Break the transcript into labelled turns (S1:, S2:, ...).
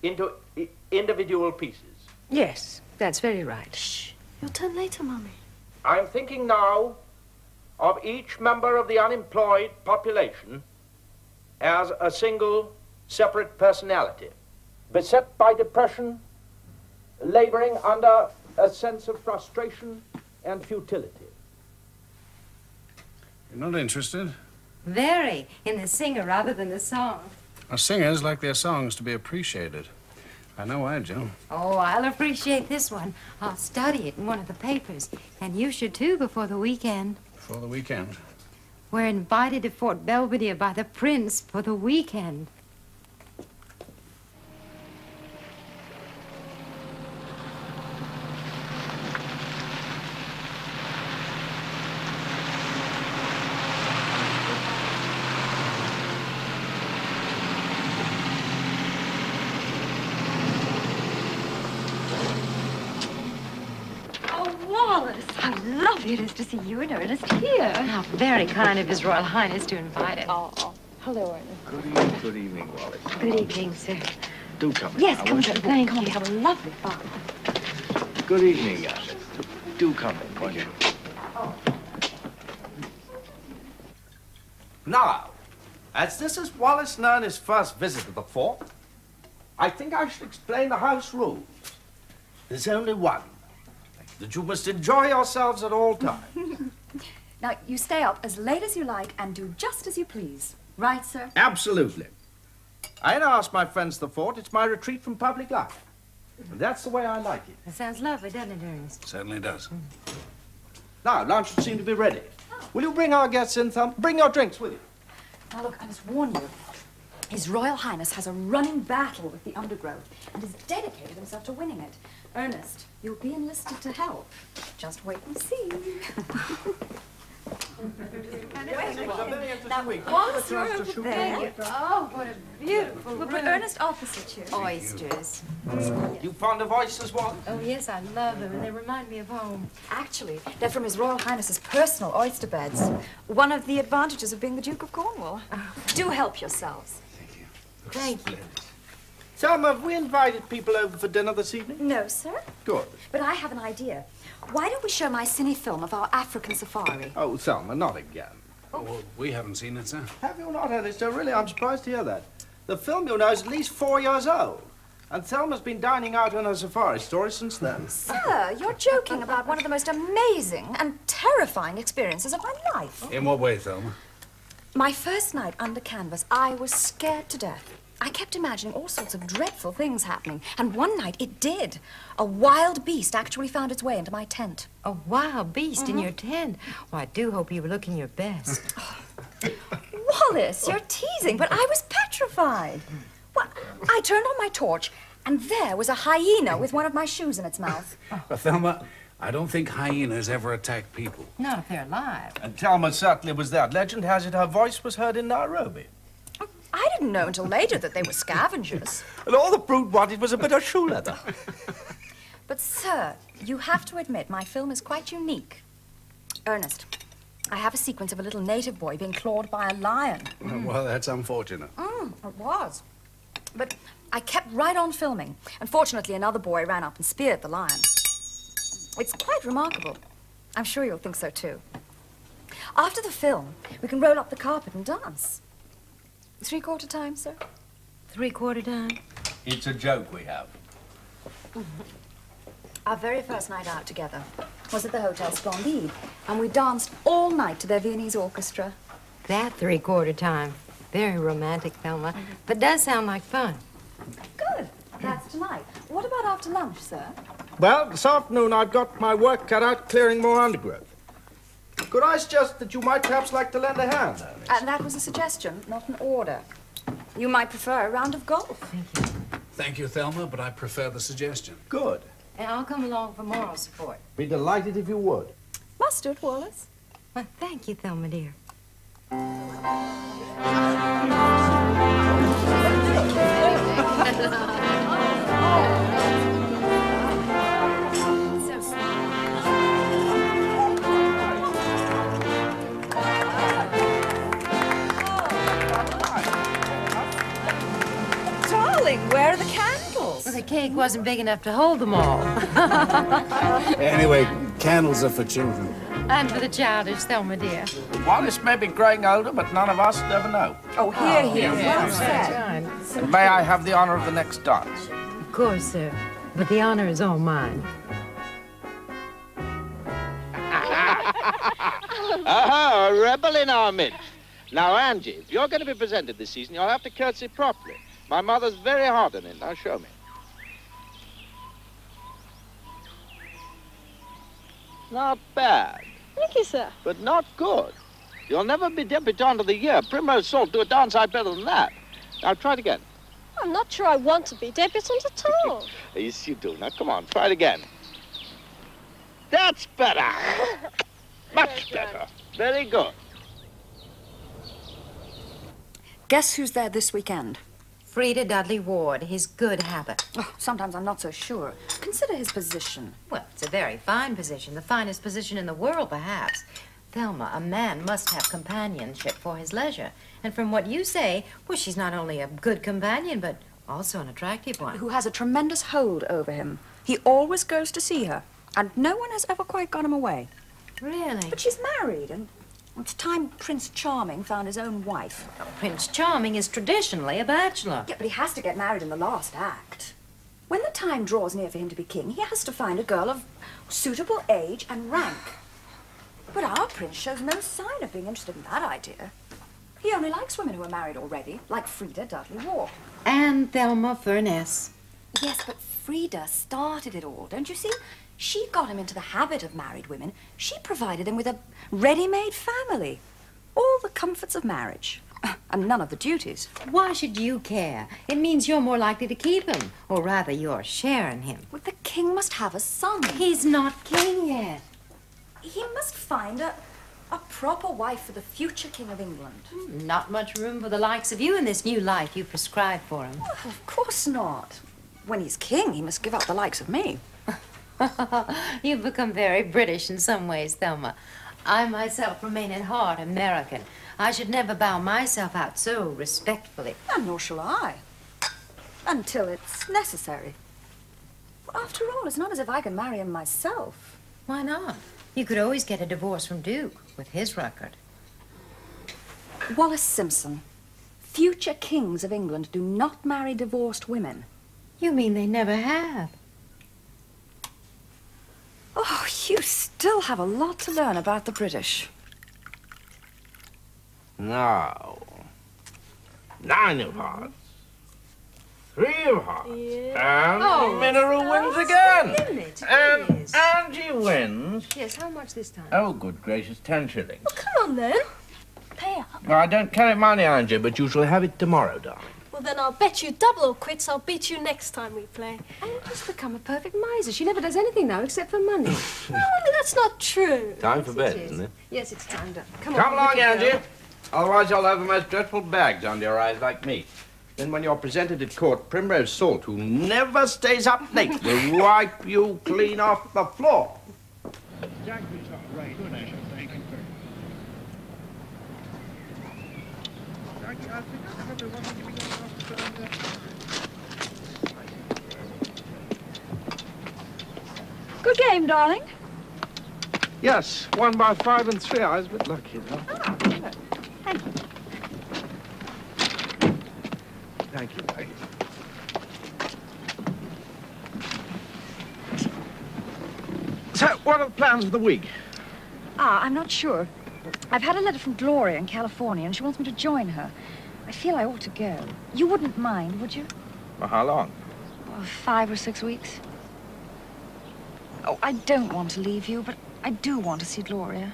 S1: into individual pieces.
S2: Yes, that's very right.
S3: Shh. Your turn later, Mummy.
S1: I'm thinking now of each member of the unemployed population as a single, separate personality, beset by depression, laboring under a sense of frustration and futility.
S4: You're not interested?
S2: Very, in the singer rather than the song.
S4: Our singers like their songs to be appreciated. I know I do.
S2: Oh, I'll appreciate this one. I'll study it in one of the papers. And you should, too, before the weekend.
S4: Before the weekend?
S2: We're invited to Fort Belvedere by the Prince for the weekend.
S3: How lovely it is to see you and Ernest here.
S2: How very kind of His Royal Highness to invite us.
S3: Oh, hello, Ernest.
S5: Good evening, Wallace.
S2: Good evening, sir.
S5: Do come in.
S3: Yes,
S5: now,
S3: come
S5: won't
S3: sir.
S5: you?
S2: Thank
S3: Come on,
S2: you.
S3: have a lovely fun.
S5: Good evening, Alice. Do come in, won't you?
S1: Now, as this is Wallace and Ernest's first visit to the fort, I think I should explain the house rules. There's only one, that you must enjoy yourselves at all times.
S6: Now, you stay up as late as you like and do just as you please. Right, sir?
S1: Absolutely. I ain't asked my friends to the fort. It's my retreat from public life. And that's the way I like it.
S2: That sounds lovely, doesn't it, Ernest?
S4: Certainly does.
S1: Now, lunch would seem to be ready. Will you bring our guests in, Thumb? Bring your drinks with you.
S6: Now, look, I must warn you. His Royal Highness has a running battle with the undergrowth and has dedicated himself to winning it. Ernest, you'll be enlisted to help. Just wait and see.
S1: Now,
S6: Wallace, you're over there.
S2: Oh, what a beautiful
S6: We'll put Ernest opposite you.
S2: Oysters.
S1: You fond of oysters, Wallace?
S2: Oh, yes, I love them, and they remind me of home.
S6: Actually, they're from His Royal Highness's personal oyster beds. One of the advantages of being the Duke of Cornwall. Do help yourselves.
S2: Thank you.
S1: Selma, have we invited people over for dinner this evening?
S6: No, sir.
S1: Good.
S6: But I have an idea. Why don't we show my cine film of our African safari?
S1: Oh, Selma, not again.
S4: Oh, well, we haven't seen it, sir.
S1: Have you not, Alistair? Really, I'm surprised to hear that. The film, you know, is at least 4 years old. And Thelma's been dining out on her safari story since then.
S6: Sir, you're joking about one of the most amazing and terrifying experiences of my life.
S4: In what way, Thelma?
S6: My first night under canvas, I was scared to death. I kept imagining all sorts of dreadful things happening, and one night it did. A wild beast actually found its way into my tent.
S2: A wild beast in your tent? Well, I do hope you were looking your best.
S6: Wallace, you're teasing, but I was petrified. Well, I turned on my torch, and there was a hyena with one of my shoes in its mouth.
S4: Well, Thelma, I don't think hyenas ever attack people.
S2: Not if they're alive.
S1: And Thelma certainly was there. Legend has it her voice was heard in Nairobi.
S6: I didn't know until later that they were scavengers.
S1: And all the brute wanted was a bit of shoe leather.
S6: But, sir, you have to admit my film is quite unique. Ernest, I have a sequence of a little native boy being clawed by a lion.
S4: Well, that's unfortunate.
S6: It was. But I kept right on filming. Unfortunately, another boy ran up and speared the lion. It's quite remarkable. I'm sure you'll think so, too. After the film, we can roll up the carpet and dance. 3/4 time, sir?
S2: 3/4 time?
S1: It's a joke we have.
S6: Our very first night out together was at the Hotel Splendide, and we danced all night to their Viennese orchestra.
S2: That 3/4 time. Very romantic, Thelma. But does sound like fun.
S6: Good. That's tonight. What about after lunch, sir?
S1: Well, this afternoon I've got my work cut out clearing more undergrowth. Could I suggest that you might perhaps like to lend a hand, Ernest?
S6: That was a suggestion, not an order. You might prefer a round of golf.
S2: Thank you.
S4: Thank you, Thelma, but I prefer the suggestion.
S1: Good.
S2: And I'll come along for moral support.
S1: Be delighted if you would.
S6: Mustard, Wallace.
S2: Well, thank you, Thelma, dear.
S6: Darling, where are the candles?
S3: Yes.
S2: Well, the cake wasn't big enough to hold them all.
S4: Anyway, candles are for children.
S2: And for the childish Thelma, dear.
S1: Wallace may be growing older, but none of us ever know.
S6: Oh, here. Well said.
S1: May I have the honor of the next dance?
S2: Of course, sir. But the honor is all mine.
S1: Ah, a rebel in our midst. Now, Angie, if you're going to be presented this season, you'll have to curtsy properly. My mother's very hard on it. Now, show me. Not bad,
S7: Thank you, sir.
S1: but not good. You'll never be debutante of the year. Primrose Salt do a dance I better than that. Now, try it again.
S7: I'm not sure I want to be debutante at all.
S1: Yes, you do. Now, come on, try it again. That's better. Much better. Very good.
S6: Guess who's there this weekend?
S2: Frida Dudley Ward, his good habit.
S6: Oh, sometimes I'm not so sure. Consider his position.
S2: Well, it's a very fine position, the finest position in the world, perhaps. Thelma, a man must have companionship for his leisure. And from what you say, well, she's not only a good companion, but also an attractive one.
S6: Who has a tremendous hold over him. He always goes to see her, and no one has ever quite got him away.
S2: Really?
S6: But she's married, and it's time Prince Charming found his own wife.
S2: Oh, Prince Charming is traditionally a bachelor.
S6: Yeah, but he has to get married in the last act. When the time draws near for him to be king, he has to find a girl of suitable age and rank. But our prince shows no sign of being interested in that idea. He only likes women who are married already, like Frida Dudley Ward.
S2: And Thelma Furness.
S6: Yes, but Frida started it all, don't you see? She got him into the habit of married women. She provided him with a ready-made family. All the comforts of marriage, and none of the duties.
S2: Why should you care? It means you're more likely to keep him, or rather you're sharing him.
S6: Well, the king must have a son.
S2: He's not king yet.
S6: He must find a proper wife for the future king of England.
S2: Not much room for the likes of you in this new life you prescribe for him.
S6: Oh, of course not. When he's king, he must give up the likes of me.
S2: You've become very British in some ways, Thelma. I myself remain at heart American. I should never bow myself out so respectfully.
S6: And nor shall I. Until it's necessary. After all, it's not as if I can marry him myself.
S2: Why not? You could always get a divorce from Duke with his record.
S6: Wallace Simpson. Future kings of England do not marry divorced women.
S2: You mean they never have?
S6: Oh, you still have a lot to learn about the British.
S1: Now, 9 of hearts, 3 of hearts, and Mineral wins again. And Angie wins.
S3: Yes, how much this time?
S1: Oh, good gracious, 10 shillings.
S7: Well, come on then. Pay up.
S1: Well, I don't carry money, Angie, but you shall have it tomorrow, darling.
S7: Well, then I'll bet you double or quits I'll beat you next time we play.
S3: Anne has become a perfect miser. She never does anything now except for money.
S7: No, that's not true.
S1: Time for bed, isn't it?
S3: Yes, it's time done.
S1: Come along, Angie. Otherwise, you'll have the most dreadful bags under your eyes like me. Then when you're presented at court, Primrose Salt, who never stays up late, will wipe you clean off the floor.
S3: Good game, darling.
S5: Yes, won by 5 and 3. I was a bit lucky, though.
S3: Ah, good. Thank you.
S5: Thank you, Maggie. So, what are the plans for the week?
S3: I'm not sure. I've had a letter from Gloria in California, and she wants me to join her. I feel I ought to go. You wouldn't mind, would you?
S5: For how long?
S3: Oh, 5 or 6 weeks. Oh, I don't want to leave you, but I do want to see Gloria.